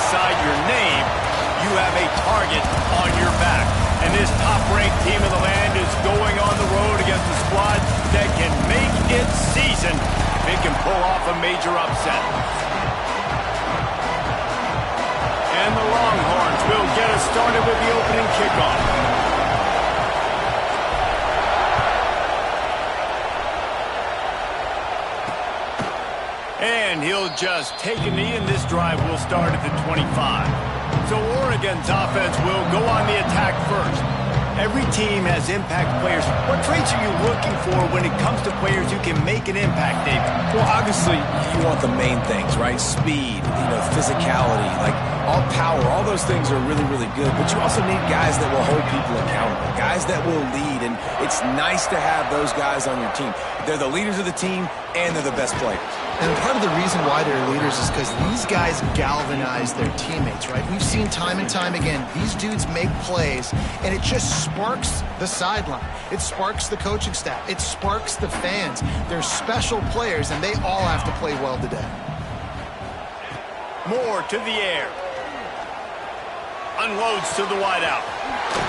beside your name, you have a target on your back. And this top-ranked team in the land is going on the road against a squad that can make its season if it can pull off a major upset. And the Longhorns will get us started with the opening kickoff. And he'll just take a knee, and this drive will start at the 25. So Oregon's offense will go on the attack first. Every team has impact players. What traits are you looking for when it comes to players who can make an impact, David? Well, obviously, you want the main things, right? Speed, physicality, like all power. All those things are really, really good. But you also need guys that will hold people accountable, guys that will lead. And it's nice to have those guys on your team. They're the leaders of the team, and they're the best players. And part of the reason why they're leaders is because these guys galvanize their teammates, right? We've seen time and time again, these dudes make plays, and it just sparks the sideline. It sparks the coaching staff. It sparks the fans. They're special players, and they all have to play well today. Moore to the air. Unloads to the wideout.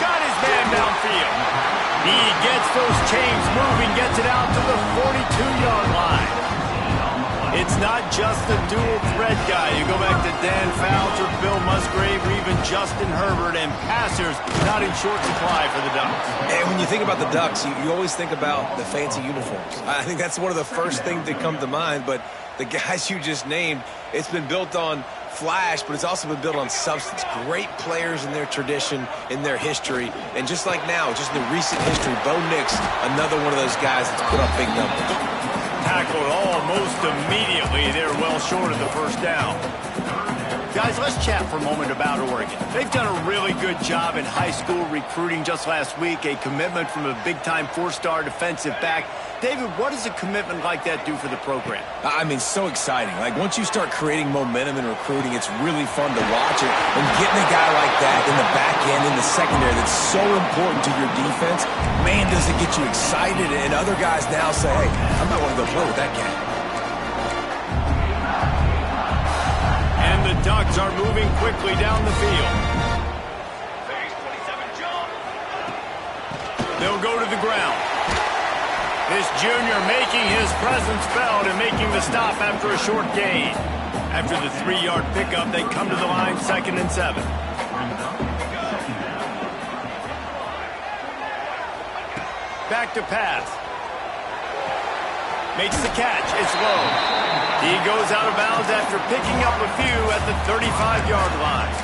Got his man downfield. He gets those chains moving, gets it out to the 42-yard line. It's not just the dual threat guy. You go back to Dan Fouts or Bill Musgrave or even Justin Herbert, and passers not in short supply for the Ducks. And when you think about the Ducks, you always think about the fancy uniforms. I think that's one of the first things that come to mind, but the guys you just named, it's been built on flash, but it's also been built on substance. Great players in their tradition, in their history, and just like now, just in the recent history, Bo Nix, another one of those guys that's put up big numbers. Tackled almost immediately. They're well short of the first down. Guys, let's chat for a moment about Oregon. They've done a really good job in high school recruiting just last week, a commitment from a big-time four-star defensive back. David, what does a commitment like that do for the program? I mean, so exciting. Like, once you start creating momentum in recruiting, it's really fun to watch it. And getting a guy like that in the back end, in the secondary, that's so important to your defense, man, does it get you excited. And other guys now say, hey, I might want to go play with that guy. And the Ducks are moving quickly down the field. They'll go to the ground. This junior making his presence felt and making the stop after a short gain. After the 3-yard pickup, they come to the line, 2nd and 7. Back to pass. Makes the catch. It's low. He goes out of bounds after picking up a few at the 35-yard line.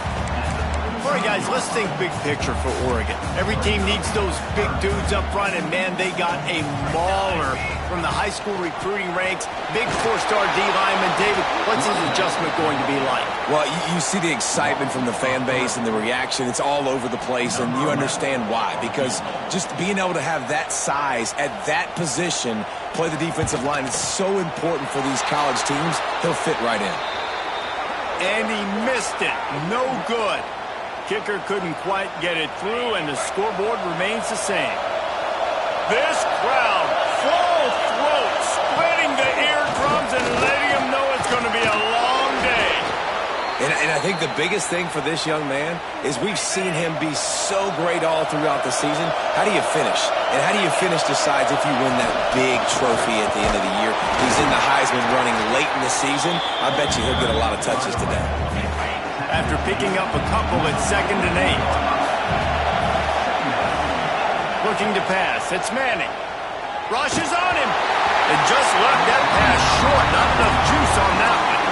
All right, guys, let's think big picture for Oregon. Every team needs those big dudes up front, and, man, they got a mauler from the high school recruiting ranks. Big four-star D-lineman. David, what's his adjustment going to be like? Well, you see the excitement from the fan base and the reaction. It's all over the place, and you understand why. Because just being able to have that size at that position, play the defensive line, it's so important for these college teams. He'll fit right in. And he missed it. No good. Kicker couldn't quite get it through, and the scoreboard remains the same. This crowd, full throat, splitting the eardrums and letting them know it's going to be a long day. And I think the biggest thing for this young man is we've seen him be so great all throughout the season. How do you finish? And how do you finish decides if you win that big trophy at the end of the year. He's in the Heisman running late in the season. I bet you he'll get a lot of touches today. After picking up a couple at 2nd and 8. Looking to pass. It's Manning. Rushes on him. And just left that pass short. Not enough juice on that one.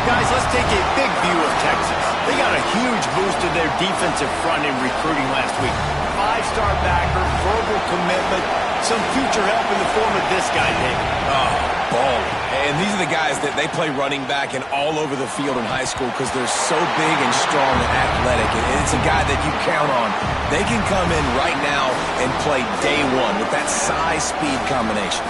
Guys, let's take a big view of Texas. They got a huge boost to their defensive front in recruiting last week. 5-star backer, verbal commitment, some future help in the form of this guy, David. Oh, ball. And these are the guys that they play running back and all over the field in high school because they're so big and strong and athletic. And it's a guy that you count on. They can come in right now and play day one with that size-speed combination.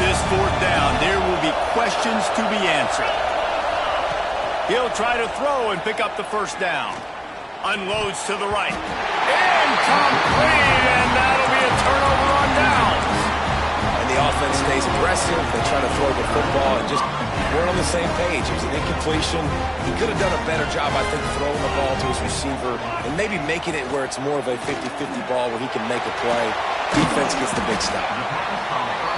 this fourth down, there will be questions to be answered. He'll try to throw and pick up the first down. Unloads to the right. Incomplete, and that'll be a turnover on downs. And the offense stays aggressive. They try to throw the football and just weren't on the same page. It was an incompletion. He could have done a better job, I think, throwing the ball to his receiver and maybe making it where it's more of a 50-50 ball where he can make a play. Defense gets the big stop.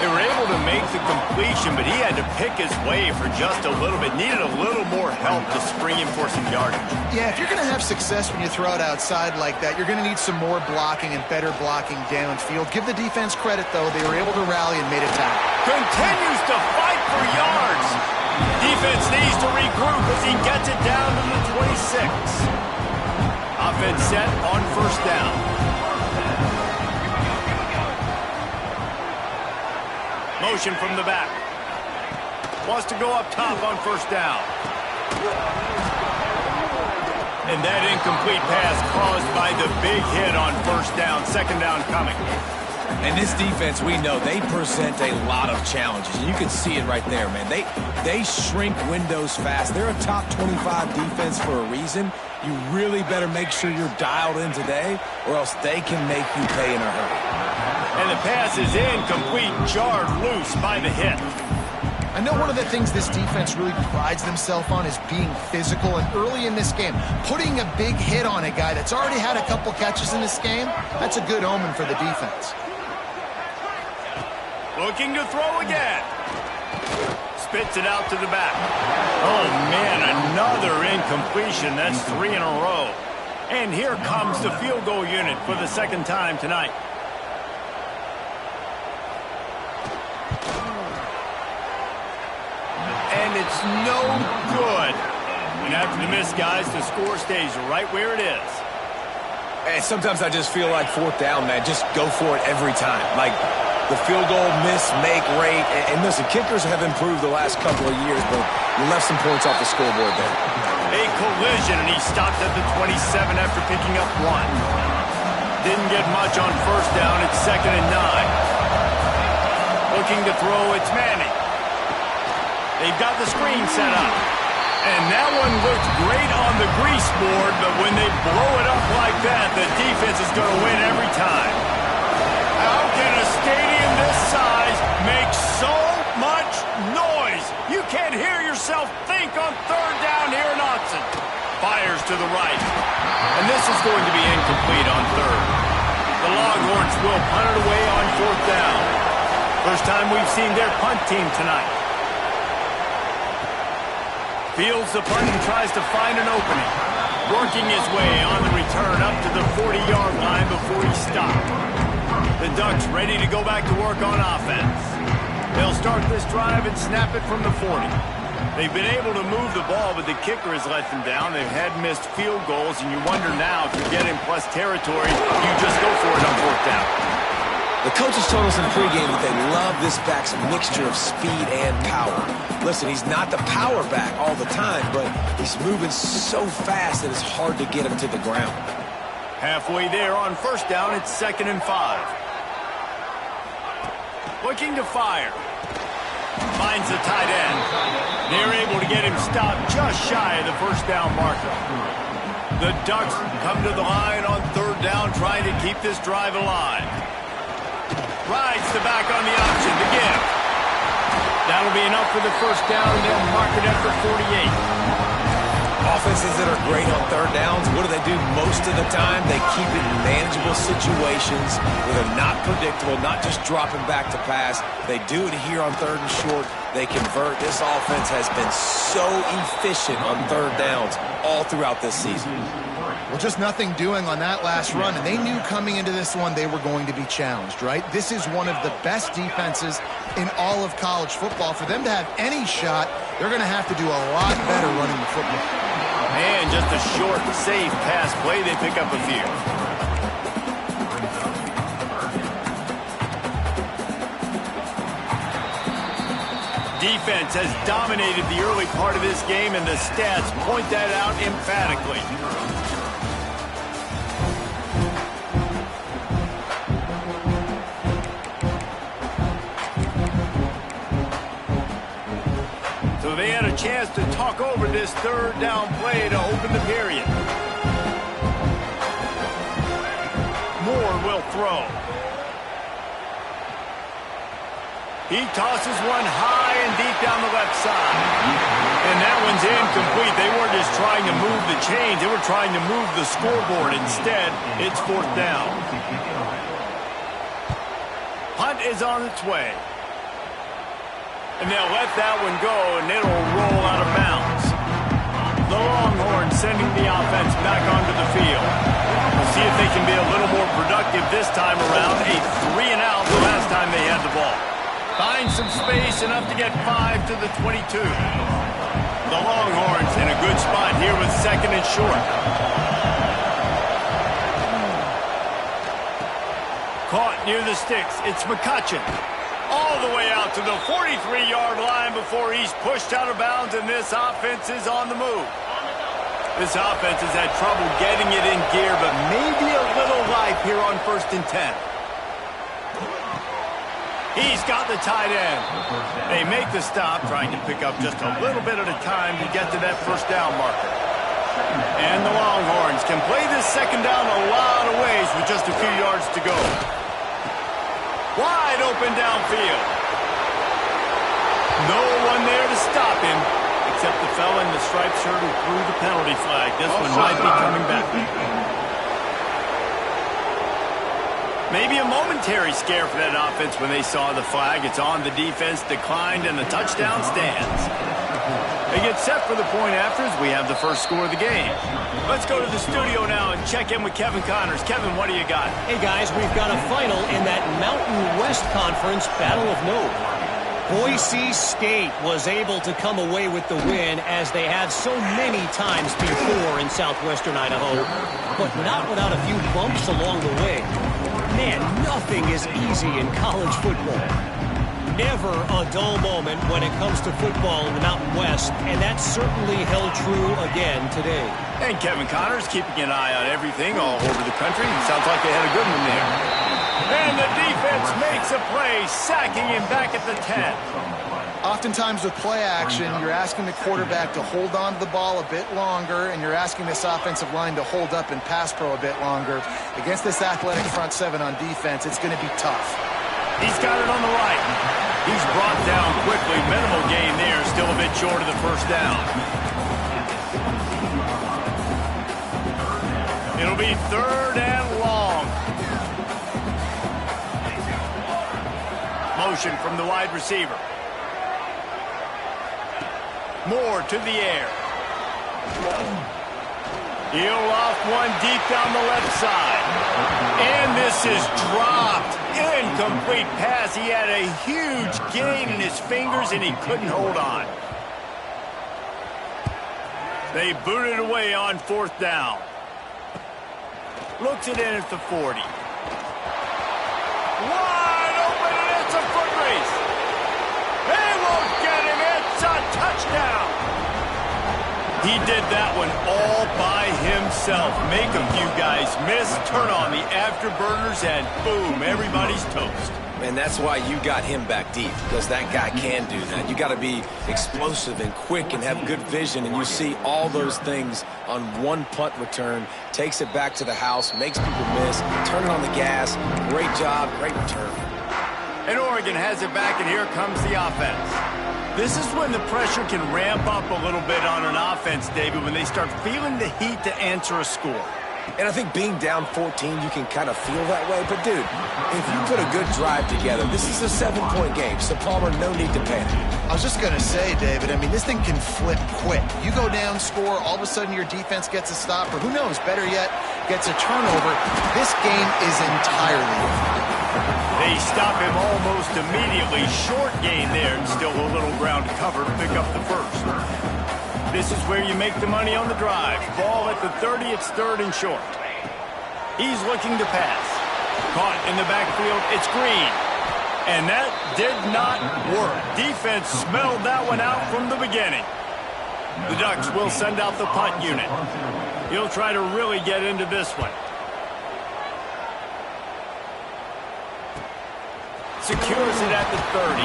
They were able to make the completion, but he had to pick his way for just a little bit. Needed a little more help to spring him for some yardage. Yeah, if you're going to have success when you throw it outside like that, you're going to need some more blocking and better blocking downfield. Give the defense credit, though. They were able to rally and made a tackle. Continues to fight for yards. Defense needs to regroup as he gets it down to the 26. Offense set on first down. Motion from the back. Wants to go up top on first down. And that incomplete pass caused by the big hit on first down. Second down coming. And this defense, we know, they present a lot of challenges. And you can see it right there, man. They shrink windows fast. They're a top 25 defense for a reason. You really better make sure you're dialed in today, or else they can make you pay in a hurry. And the pass is incomplete, jarred loose by the hit. I know one of the things this defense really prides themselves on is being physical, and early in this game, putting a big hit on a guy that's already had a couple catches in this game, that's a good omen for the defense. Looking to throw again. Spits it out to the back. Oh, man, another incompletion. That's 3 in a row. And here comes the field goal unit for the second time tonight. And it's no good. And after the miss, guys, the score stays right where it is. And sometimes I just feel like fourth down, man, just go for it every time. Like the field goal miss, make rate. And listen, kickers have improved the last couple of years, but you left some points off the scoreboard there. A collision, and he stopped at the 27 after picking up 1. Didn't get much on first down. It's 2nd and 9. Looking to throw, it's Manning. They've got the screen set up. And that one looked great on the grease board, but when they blow it up like that, the defense is going to win every time. How can a stadium this size make so much noise? You can't hear yourself think on third down here in Austin. Fires to the right. And this is going to be incomplete on third. The Longhorns will punt it away on fourth down. First time we've seen their punt team tonight. Fields the punt and tries to find an opening. Working his way on the return up to the 40-yard line before he stopped. The Ducks ready to go back to work on offense. They'll start this drive and snap it from the 40. They've been able to move the ball, but the kicker has let them down. They've had missed field goals, and you wonder now if you get in plus territory, you just go for it on fourth down. The coaches told us in pregame that they love this back's mixture of speed and power. Listen, he's not the power back all the time, but he's moving so fast that it's hard to get him to the ground. Halfway there on first down, it's 2nd and 5. Looking to fire. Finds the tight end. They're able to get him stopped just shy of the first down marker. The Ducks come to the line on third down, trying to keep this drive alive. Rides the back on the option to give. That'll be enough for the first down, and they'll mark it at the 48. Offenses that are great on third downs, what do they do most of the time? They keep it in manageable situations where they're not predictable, not just dropping back to pass. They do it here on third and short. They convert. This offense has been so efficient on third downs all throughout this season. Well, just nothing doing on that last run, and they knew coming into this one they were going to be challenged, right? This is one of the best defenses in all of college football. For them to have any shot, they're going to have to do a lot better running the football. And just a short, safe pass play, they pick up a few. Defense has dominated the early part of this game, and the stats point that out emphatically. chance to talk over this third down play to open the period. Moore will throw. He tosses one high and deep down the left side. And that one's incomplete. They weren't just trying to move the chains. They were trying to move the scoreboard. Instead, it's fourth down. Punt is on its way. And they'll let that one go, and it'll roll out of bounds. The Longhorns sending the offense back onto the field. We'll see if they can be a little more productive this time around. A 3-and-out the last time they had the ball. Find some space, enough to get 5 to the 22. The Longhorns in a good spot here with second and short. Caught near the sticks. It's McCutcheon. All the way out to the 43-yard line before he's pushed out of bounds, and this offense is on the move. This offense has had trouble getting it in gear, but maybe a little life here on 1st and 10. He's got the tight end. They make the stop, trying to pick up just a little bit at a time to get to that first down marker. And the Longhorns can play this second down a lot of ways with just a few yards to go. Wide open downfield. No one there to stop him, except the fella in the striped shirt who threw the penalty flag. This one might be coming back. Maybe a momentary scare for that offense when they saw the flag. It's on, the defense declined, and the touchdown stands. They get set for the point after as we have the first score of the game. Let's go to the studio now and check in with Kevin Connors. Kevin, what do you got? Hey, guys, we've got a final in that Mountain West Conference Battle of Note. Boise State was able to come away with the win, as they have so many times before in southwestern Idaho, but not without a few bumps along the way. Man, nothing is easy in college football. Never a dull moment when it comes to football in the Mountain West, and that certainly held true again today. And Kevin Connors keeping an eye on everything all over the country. Sounds like they had a good one there. And the defense makes a play, sacking him back at the 10. Oftentimes with play action, you're asking the quarterback to hold on to the ball a bit longer, and you're asking this offensive line to hold up and pass pro a bit longer. Against this athletic front seven on defense, it's going to be tough. He's got it on the right. He's brought down quickly. Minimal gain there, still a bit short of the first down. It'll be third and long. Motion from the wide receiver. Moore to the air. He'll off one deep down the left side. And this is dropped. Incomplete pass. He had a huge gain in his fingers, and he couldn't hold on. They boot it away on fourth down. Looks it in at the 40. Wide open, and it's a foot race. They won't get him. It's a touchdown. He did that one all by himself. Make a few guys miss, turn on the afterburners, and boom, everybody's toast. And that's why you got him back deep, because that guy can do that. You got to be explosive and quick and have good vision, and you see all those things on one punt return. Takes it back to the house, makes people miss, turning on the gas. Great job, great return. And Oregon has it back, and here comes the offense. This is when the pressure can ramp up a little bit on an offense, David, when they start feeling the heat to answer a score. And I think being down 14, you can kind of feel that way. But, dude, if you put a good drive together, this is a 7-point game. So, Palmer, no need to panic. I was just going to say, David, I mean, this thing can flip quick. You go down, score, all of a sudden your defense gets a stop, or who knows, better yet, gets a turnover. This game is entirely over. They stop him almost immediately. Short gain there, and still a little ground to cover to pick up the first. This is where you make the money on the drive. Ball at the 30, it's third and short. He's looking to pass. Caught in the backfield, it's Green. And that did not work. Defense smelled that one out from the beginning. The Ducks will send out the punt unit. He'll try to really get into this one. secures it at the 30.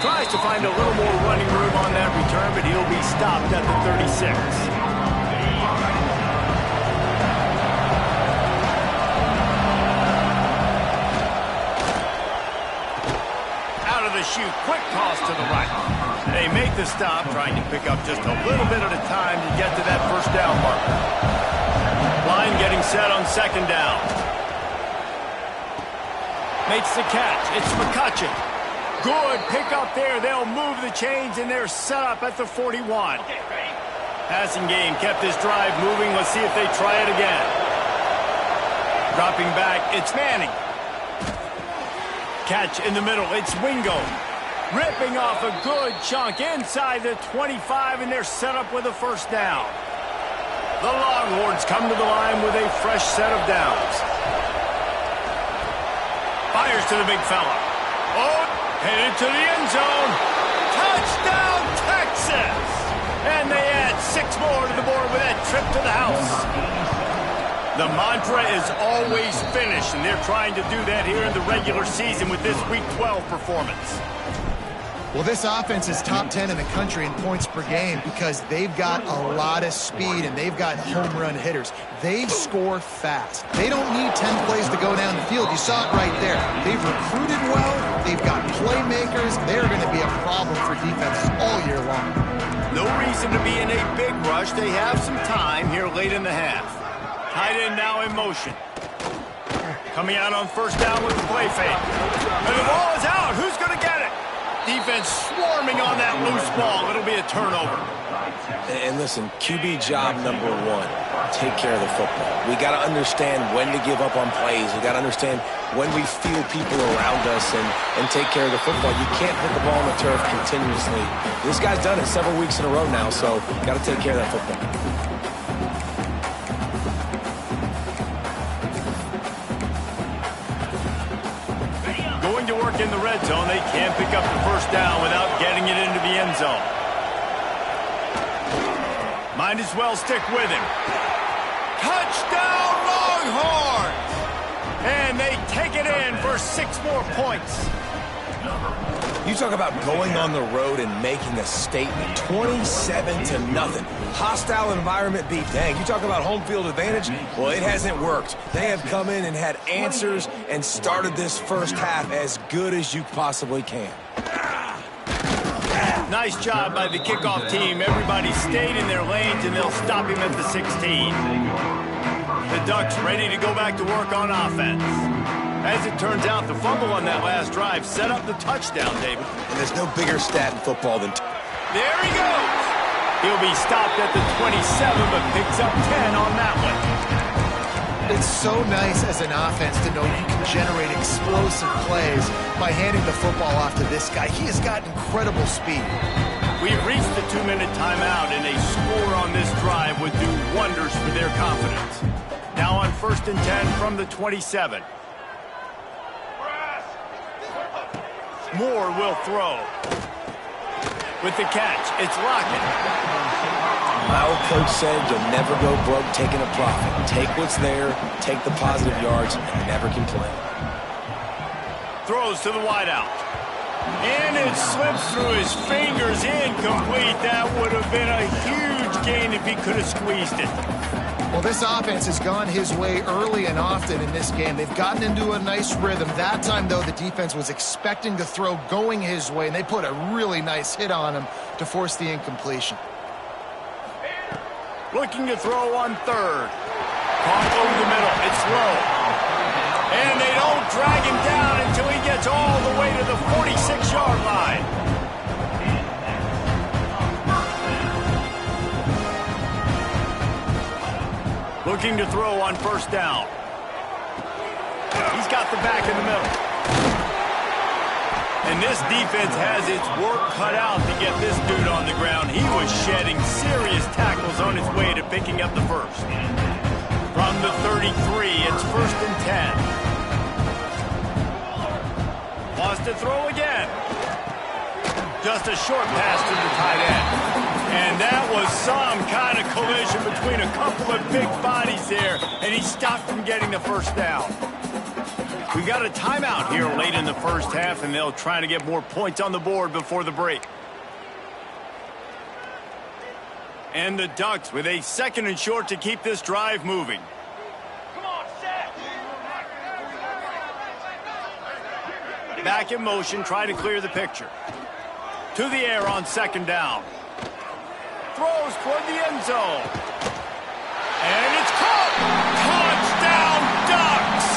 Tries to find a little more running room on that return, but he'll be stopped at the 36. Out of the chute, quick toss to the right. They make the stop, trying to pick up just a little bit at a time to get to that first down marker. Line getting set on second down. Makes the catch. It's McCutcheon. Good pick up there. They'll move the chains, and they're set up at the 41. Passing game kept this drive moving. Let's see if they try it again. Dropping back, it's Manning. Catch in the middle, it's Wingo. Ripping off a good chunk inside the 25, and they're set up with a first down. The Longhorns come to the line with a fresh set of downs. Fires to the big fella. Oh, headed to the end zone. Touchdown, Texas! And they add 6 more to the board with that trip to the house. The mantra is always finish, and they're trying to do that here in the regular season with this Week 12 performance. Well, this offense is top 10 in the country in points per game because they've got a lot of speed and they've got home run hitters. They score fast. They don't need 10 plays to go down the field. You saw it right there. They've recruited well. They've got playmakers. They're going to be a problem for defenses all year long. No reason to be in a big rush. They have some time here late in the half. Tight end now in motion. Coming out on first down with the play fake. And the ball is out. Who's going to get it? Defense swarming on that loose ball. It'll be a turnover. And listen, QB job number 1, take care of the football. We got to understand when to give up on plays. We got to understand when we feel people around us and take care of the football. You can't put the ball on the turf continuously. This guy's done it several weeks in a row now, so got to take care of that football. Going to work in the red zone. They can't pick up the first down without getting it into the end zone. Might as well stick with him. Touchdown, Longhorns! And they take it in for 6 more points. You talk about going on the road and making a statement. 27-0. Hostile environment beat dang. You talk about home field advantage? Well, it hasn't worked. They have come in and had answers and started this first half as good as you possibly can. Nice job by the kickoff team. Everybody stayed in their lanes, and they'll stop him at the 16. The Ducks ready to go back to work on offense. As it turns out, the fumble on that last drive set up the touchdown, David. And there's no bigger stat in football than... There he goes! He'll be stopped at the 27, but picks up 10 on that one. It's so nice as an offense to know you can generate explosive plays by handing the football off to this guy. He has got incredible speed. We've reached the 2-minute timeout, and a score on this drive would do wonders for their confidence. Now on 1st and 10 from the 27. Moore will throw. With the catch, it's Lockett. My old coach said you'll never go broke taking a profit. Take what's there, take the positive yards, and never complain. Throws to the wideout. And it slips through his fingers, incomplete. That would have been a huge gain if he could have squeezed it. Well, this offense has gone his way early and often in this game. They've gotten into a nice rhythm. That time, though, the defense was expecting the throw going his way, and they put a really nice hit on him to force the incompletion. Looking to throw on 3rd. Caught over the middle. It's low. And they don't drag him down until he gets all the way to the 46-yard line. Looking to throw on 1st down. He's got the back in the middle. And this defense has its work cut out to get this dude on the ground. He was shedding serious tackles on his way to picking up the first. From the 33, it's 1st and 10. Wants to throw again. Just a short pass to the tight end. And that was some kind of collision between a couple of big bodies there, and he stopped from getting the first down. We got a timeout here late in the first half, and they'll try to get more points on the board before the break. And the Ducks with a 2nd and short to keep this drive moving. Come on, set. Back in motion, try to clear the picture. To the air on 2nd down. Throws toward the end zone. And it's caught. Touchdown, Ducks!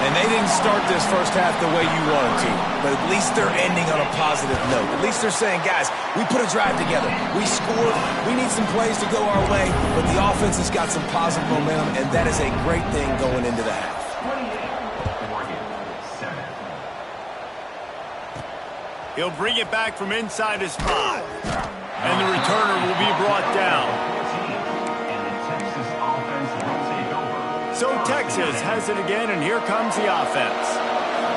And they didn't start this first half the way you wanted to, but at least they're ending on a positive note. At least they're saying, guys, we put a drive together. We scored. We need some plays to go our way, but the offense has got some positive momentum, and that is a great thing going into the half. He'll bring it back from inside his 5. And the returner will be brought down. So Texas has it again, and here comes the offense.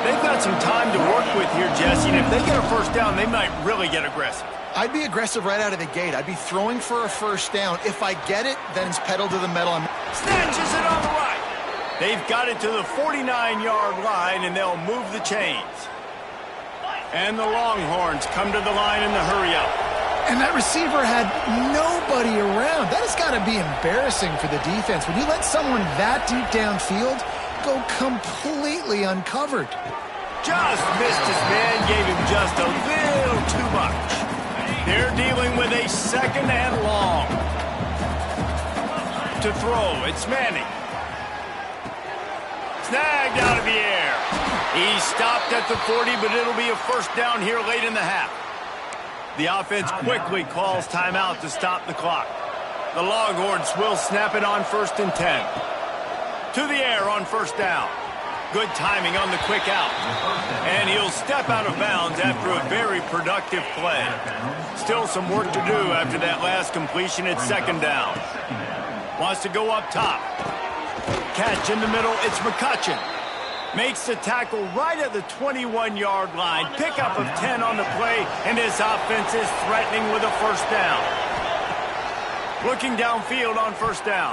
They've got some time to work with here, Jesse, and if they get a first down, they might really get aggressive. I'd be aggressive right out of the gate. I'd be throwing for a first down. If I get it, then it's pedal to the metal. Snatches it on the right. They've got it to the 49-yard line, and they'll move the chains. And the Longhorns come to the line in the hurry-up. And that receiver had nobody around. That has got to be embarrassing for the defense. When you let someone that deep downfield go completely uncovered. Just missed his man, gave him just a little too much. They're dealing with a 2nd and long. To throw, it's Manning. Snagged out of the air. He stopped at the 40, but it'll be a first down here late in the half. The offense quickly calls timeout to stop the clock. The Longhorns will snap it on 1st and 10. To the air on 1st down. Good timing on the quick out. And he'll step out of bounds after a very productive play. Still some work to do after that last completion at 2nd down. Wants to go up top. Catch in the middle, it's McCutcheon. Makes the tackle right at the 21-yard line. Pickup of 10 on the play, and his offense is threatening with a first down. Looking downfield on 1st down.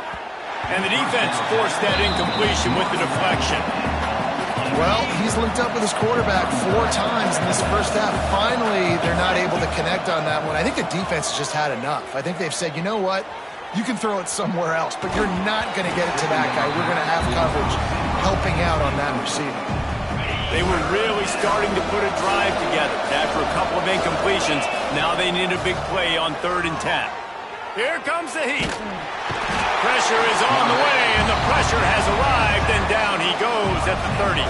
And the defense forced that incompletion with the deflection. Well, he's linked up with his quarterback 4 times in this first half. Finally, they're not able to connect on that one. I think the defense has just had enough. I think they've said, you know what? You can throw it somewhere else, but you're not going to get it to that guy. We're going to have coverage helping out on that receiver. They were really starting to put a drive together. After a couple of incompletions, now they need a big play on 3rd and 10. Here comes the heat. Pressure is on the way, and the pressure has arrived, and down he goes at the 30.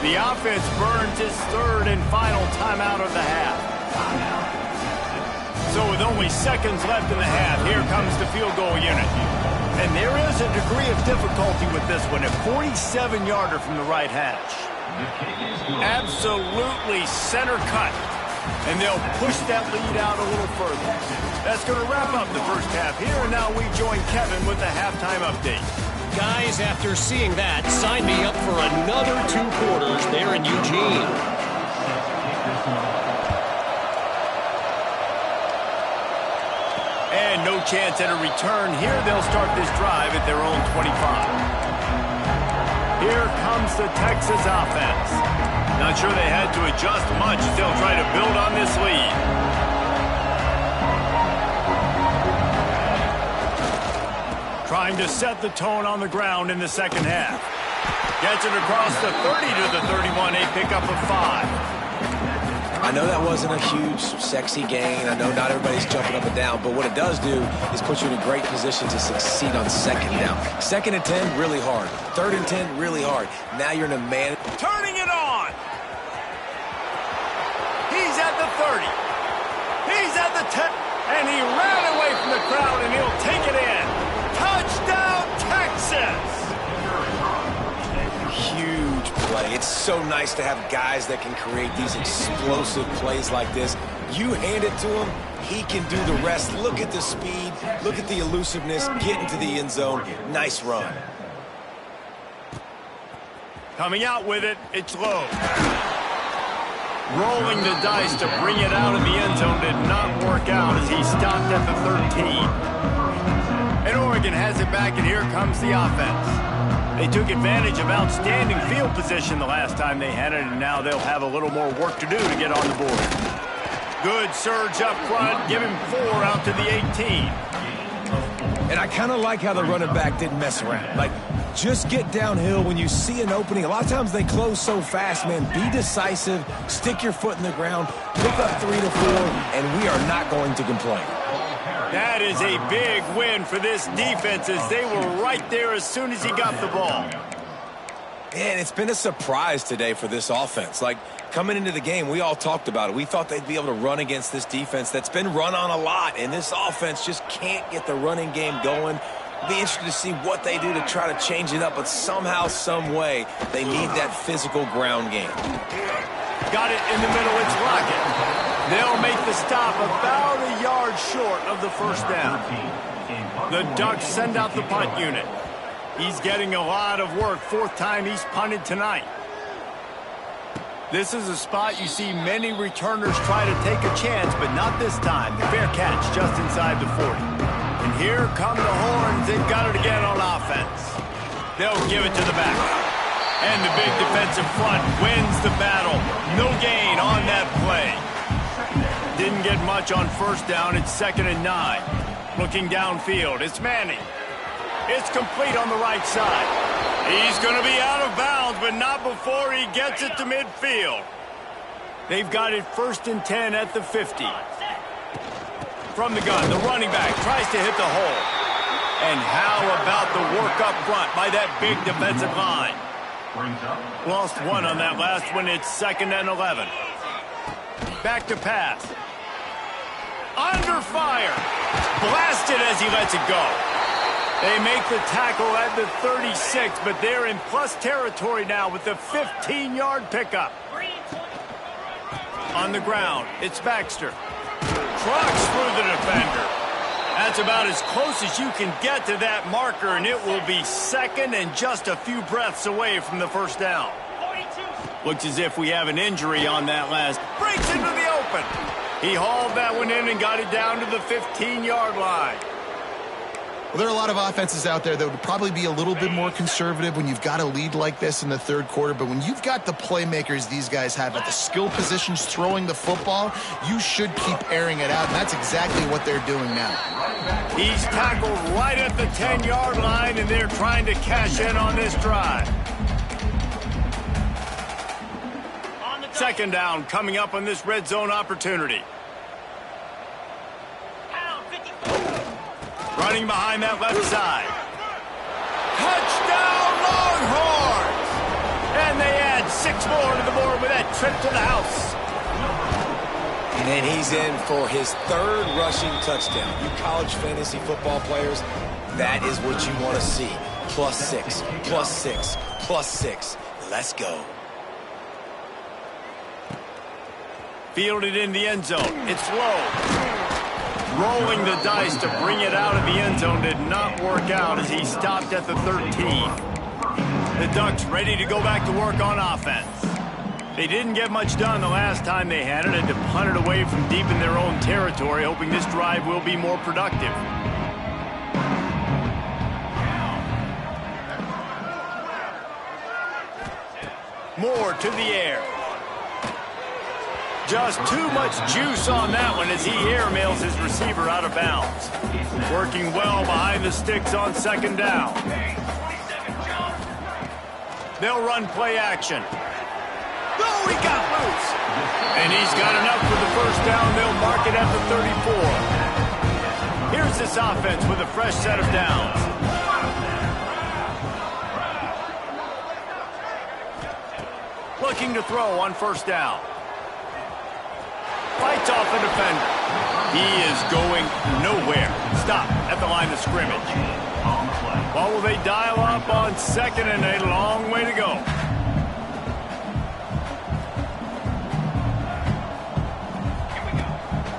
The offense burns his 3rd and final timeout of the half. So with only seconds left in the half, here comes the field goal unit. And there is a degree of difficulty with this one, a 47-yarder from the right hash. Absolutely center cut. And they'll push that lead out a little further. That's going to wrap up the first half here, and now we join Kevin with the halftime update. Guys, after seeing that, sign me up for another 2 quarters there in Eugene. And no chance at a return here. They'll start this drive at their own 25. Here comes the Texas offense. Not sure they had to adjust much. They'll try to build on this lead. Trying to set the tone on the ground in the second half. Gets it across the 30 to the 31, a pickup of 5. I know that wasn't a huge, sexy gain. I know not everybody's jumping up and down, but what it does do is put you in a great position to succeed on 2nd down. 2nd and 10, really hard. 3rd and 10, really hard. Now you're in a man. Turning it on. He's at the 30. He's at the 10. And he ran away from the crowd, and he'll take it in. Touchdown, Texas. Huge play. It's so nice to have guys that can create these explosive plays like this. You hand it to him, he can do the rest. Look at the speed. Look at the elusiveness. Get into the end zone. Nice run. Coming out with it, it's low. Rolling the dice to bring it out of the end zone did not work out as he stopped at the 13. And Oregon has it back, and here comes the offense. They took advantage of outstanding field position the last time they had it, and now they'll have a little more work to do to get on the board. Good surge up front. Give him 4 out to the 18. And I kind of like how the running back didn't mess around. Like, just get downhill when you see an opening. A lot of times they close so fast, man. Be decisive, stick your foot in the ground, pick up 3 to 4, and we are not going to complain. That is a big win for this defense as they were right there as soon as he got the ball. And it's been a surprise today for this offense. Like, coming into the game, we all talked about it. We thought they'd be able to run against this defense that's been run on a lot, and this offense just can't get the running game going. Be interested to see what they do to try to change it up, but somehow, some way, they need that physical ground game. Got it in the middle, it's Lockett. They'll make the stop about a yard short of the first down. The Ducks send out the punt unit. He's getting a lot of work. 4th time he's punted tonight. This is a spot you see many returners try to take a chance, but not this time. The fair catch just inside the 40. And here come the horns. They've got it again on offense. They'll give it to the back. And the big defensive front wins the battle. No gain on that play. Didn't get much on first down. It's 2nd and 9. Looking downfield. It's Manning. It's complete on the right side. He's going to be out of bounds, but not before he gets it to midfield. They've got it 1st and 10 at the 50. From the gun, the running back tries to hit the hole. And how about the work up front by that big defensive line? Lost 1 on that last one. It's 2nd and 11. Back to pass. Under fire. Blasted as he lets it go. They make the tackle at the 36, but they're in plus territory now with the 15-yard pickup. On the ground, it's Baxter. Trucks through the defender. That's about as close as you can get to that marker, and it will be 2nd and just a few breaths away from the first down. Looks as if we have an injury on that last. Breaks into the open. He hauled that one in and got it down to the 15-yard line. Well, there are a lot of offenses out there that would probably be a little bit more conservative when you've got a lead like this in the 3rd quarter. But when you've got the playmakers these guys have at the skill positions throwing the football, you should keep airing it out. And that's exactly what they're doing now. He's tackled right at the 10-yard line, and they're trying to cash in on this drive. 2nd down coming up on this red zone opportunity. Running behind that left side. Touchdown, Longhorns! And they add 6 more to the board with that trip to the house. And he's in for his 3rd rushing touchdown. You college fantasy football players, that is what you want to see. +6, +6, +6. Let's go. Fielded in the end zone. It's low. Rolling the dice to bring it out of the end zone did not work out as he stopped at the 13. The Ducks ready to go back to work on offense. They didn't get much done the last time they had it, and to punt it away from deep in their own territory, hoping this drive will be more productive. Moore to the air. Just too much juice on that one as he airmails his receiver out of bounds. Working well behind the sticks on 2nd down. They'll run play action. Oh, he got loose. And he's got enough for the first down. They'll mark it at the 34. Here's this offense with a fresh set of downs. Looking to throw on 1st down. Fights off the defender. He is going nowhere. Stop at the line of scrimmage. What will they dial up on 2nd and a long way to go?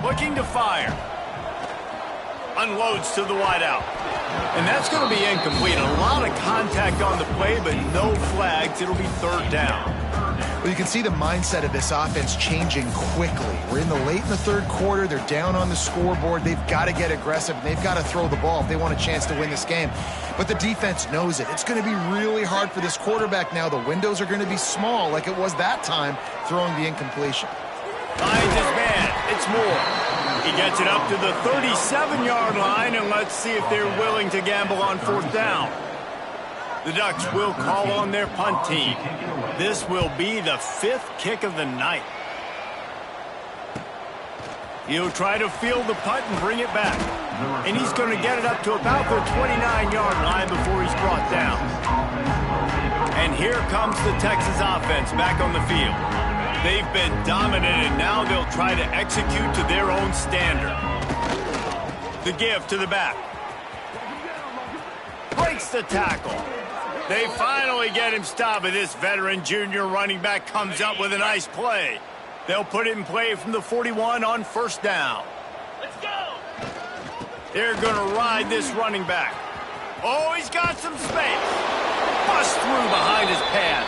Looking to fire. Unloads to the wideout. And that's going to be incomplete. A lot of contact on the play, but no flags. It'll be 3rd down. Well, you can see the mindset of this offense changing quickly. We're in the third quarter. They're down on the scoreboard. They've got to get aggressive, and they've got to throw the ball if they want a chance to win this game. But the defense knows it. It's going to be really hard for this quarterback now. The windows are going to be small like it was that time throwing the incompletion. Finds his man. It's Moore. He gets it up to the 37-yard line, and let's see if they're willing to gamble on fourth down. The Ducks will call on their punt team. This will be the 5th kick of the night. He'll try to field the punt and bring it back. And he's going to get it up to about the 29-yard line before he's brought down. And here comes the Texas offense back on the field. They've been dominant, and now they'll try to execute to their own standard. The give to the back. Breaks the tackle. They finally get him stopped, but this veteran junior running back comes up with a nice play. They'll put it in play from the 41 on first down. Let's go! They're going to ride this running back. Oh, he's got some space. Bust through behind his pad.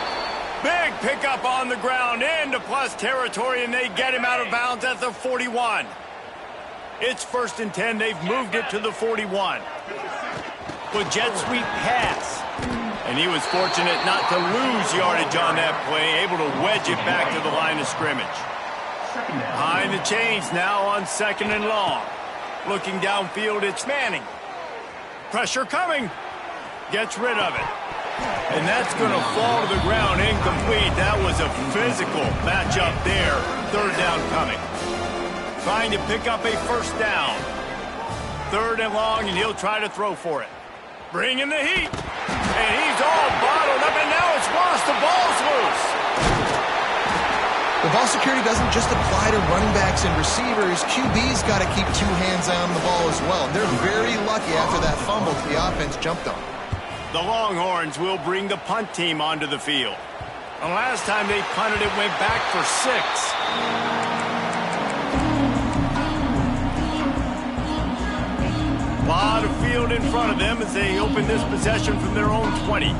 Big pickup on the ground into plus territory, and they get him out of bounds at the 41. It's 1st and 10. They've moved it to the 41. With jet sweep pass. And he was fortunate not to lose yardage on that play, able to wedge it back to the line of scrimmage. Behind the chains now on 2nd and long. Looking downfield, it's Manning. Pressure coming. Gets rid of it. And that's going to fall to the ground incomplete. That was a physical matchup there. 3rd down coming. Trying to pick up a first down. 3rd and long, and he'll try to throw for it. Bringing the heat. And he's all bottled up, and now it's lost. The ball's loose. The ball security doesn't just apply to running backs and receivers. QB's got to keep 2 hands on the ball as well. And they're very lucky after that fumble the offense jumped on. The Longhorns will bring the punt team onto the field. The last time they punted, it went back for 6. A lot of field in front of them as they open this possession from their own 20.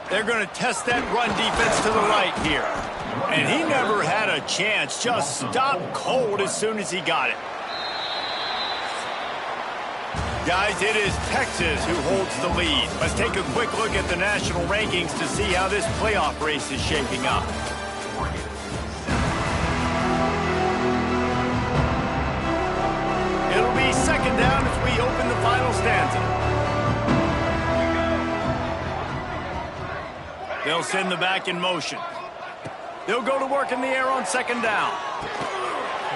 They're going to test that run defense to the right here. And he never had a chance. Just stopped cold as soon as he got it. Guys, it is Texas who holds the lead. Let's take a quick look at the national rankings to see how this playoff race is shaping up. It'll be 2nd down as we open the final stanza. They'll send the back in motion. They'll go to work in the air on 2nd down.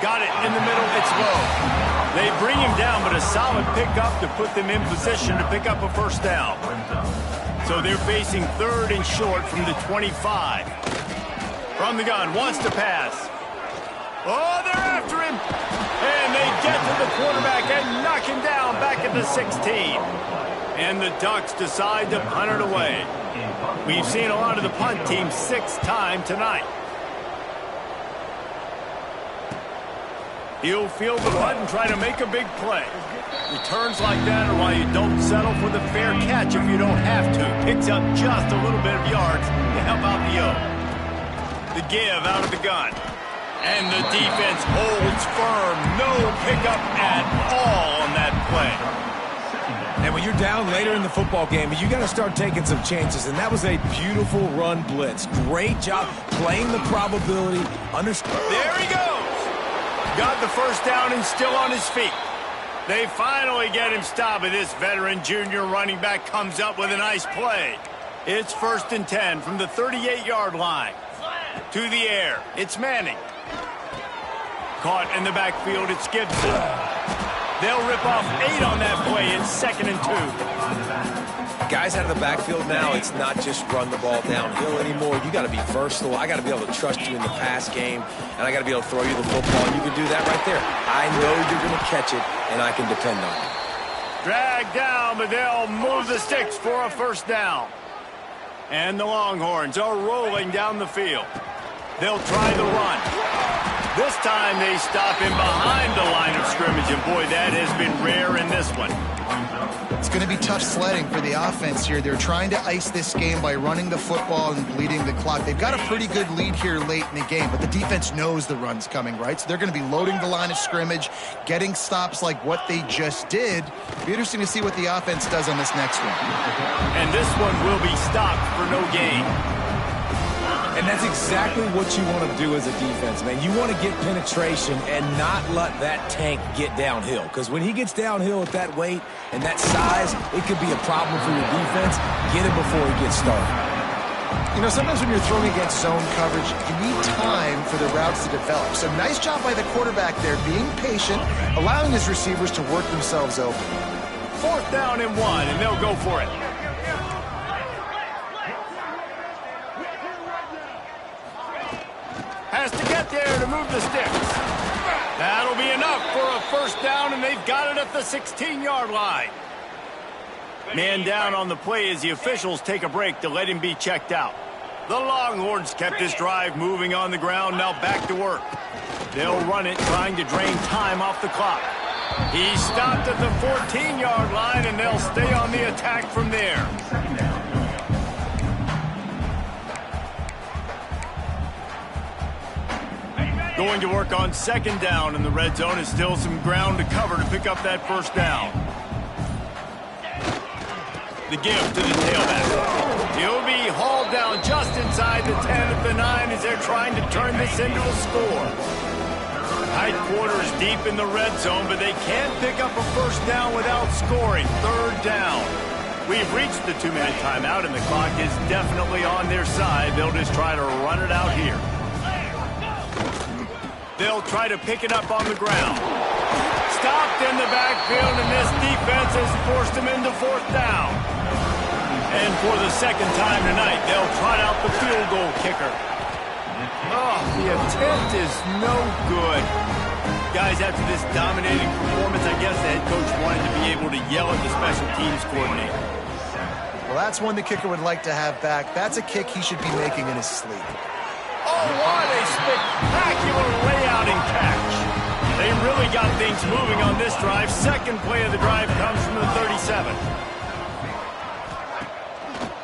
Got it in the middle. It's low. They bring him down, but a solid pickup to put them in position to pick up a first down. So they're facing 3rd and short from the 25. From the gun, wants to pass. Oh, they're after him. And they get to the quarterback and knock him down back at the 16. And the Ducks decide to punt it away. We've seen a lot of the punt team 6 times tonight. He'll field the punt and try to make a big play. Returns like that are why you don't settle for the fair catch if you don't have to. Picks up just a little bit of yards to help out the O. The give out of the gun. And the defense holds firm. No pickup at all on that play. And when you're down later in the football game, you got to start taking some chances. And that was a beautiful run blitz. Great job playing the probability. There he goes. Got the first down and still on his feet. They finally get him stopped, and this veteran junior running back comes up with a nice play. It's 1st and 10 from the 38-yard line. To the air, it's Manning. Caught in the backfield, it's Gibson. They'll rip off 8 on that play. It's 2nd and 2. Guys out of the backfield now, it's not just run the ball downhill anymore. You got to be versatile. I got to be able to trust you in the pass game, and I got to be able to throw you the football, and you can do that right there. I know you're going to catch it, and I can depend on you. Dragged down, but they'll move the sticks for a first down. And the Longhorns are rolling down the field. They'll try the run. This time they stop him behind the line of scrimmage yardage, and boy, that has been rare in this one. It's going to be tough sledding for the offense here. They're trying to ice this game by running the football and bleeding the clock. They've got a pretty good lead here late in the game, but the defense knows the run's coming, right? So they're going to be loading the line of scrimmage, getting stops like what they just did. Be interesting to see what the offense does on this next one. And this one will be stopped for no gain. And that's exactly what you want to do as a defense, man. You want to get penetration and not let that tank get downhill. Because when he gets downhill at that weight and that size, it could be a problem for your defense. Get him before he gets started. You know, sometimes when you're throwing against zone coverage, you need time for the routes to develop. So nice job by the quarterback there, being patient, allowing his receivers to work themselves open. 4th down and 1, and they'll go for it. Has to get there to move the sticks. That'll be enough for a 1st down, and they've got it at the 16-yard line. Man down on the play as the officials take a break to let him be checked out. The Longhorns kept this drive moving on the ground, now back to work. They'll run it, trying to drain time off the clock. He stopped at the 14-yard line, and they'll stay on the attack from there. Going to work on 2nd down in the red zone. Is still some ground to cover to pick up that 1st down. The give to the tailback. He'll be hauled down just inside the 10 at the 9 as they're trying to turn this into a score. Tight quarters deep in the red zone, but they can't pick up a 1st down without scoring. 3rd down. We've reached the 2-minute timeout, and the clock is definitely on their side. They'll just try to run it out here. They'll try to pick it up on the ground. Stopped in the backfield, and this defense has forced him into 4th down. And for the 2nd time tonight, they'll trot out the field goal kicker. Oh, the attempt is no good. Guys, after this dominating performance, I guess the head coach wanted to be able to yell at the special teams coordinator. Well, that's one the kicker would like to have back. That's a kick he should be making in his sleep. Oh, what a spectacular layout and catch. They really got things moving on this drive. 2nd play of the drive comes from the 37.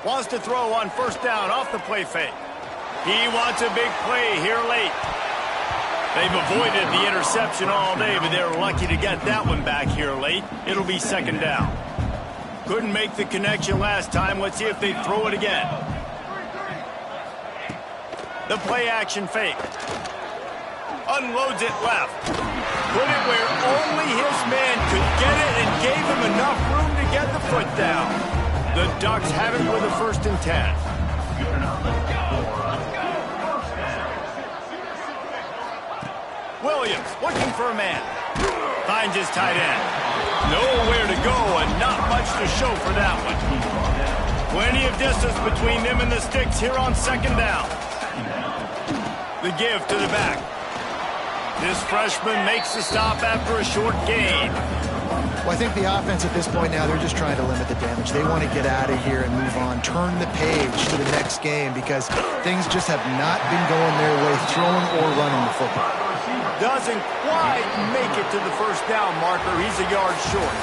Wants to throw on 1st down off the play fake. He wants a big play here late. They've avoided the interception all day, but they're lucky to get that one back here late. It'll be 2nd down. Couldn't make the connection last time. Let's see if they throw it again. The play action fake. Unloads it left. Put it where only his man could get it and gave him enough room to get the foot down. The Ducks have it with a 1st and 10. Williams looking for a man. Finds his tight end. Nowhere to go and not much to show for that one. Plenty of distance between them and the sticks here on 2nd down. The give to the back. This freshman makes the stop after a short gain. Well, I think the offense at this point now, they're just trying to limit the damage. They want to get out of here and move on, turn the page to the next game because things just have not been going their way, throwing or running the football. Doesn't quite make it to the 1st down marker. He's a yard short.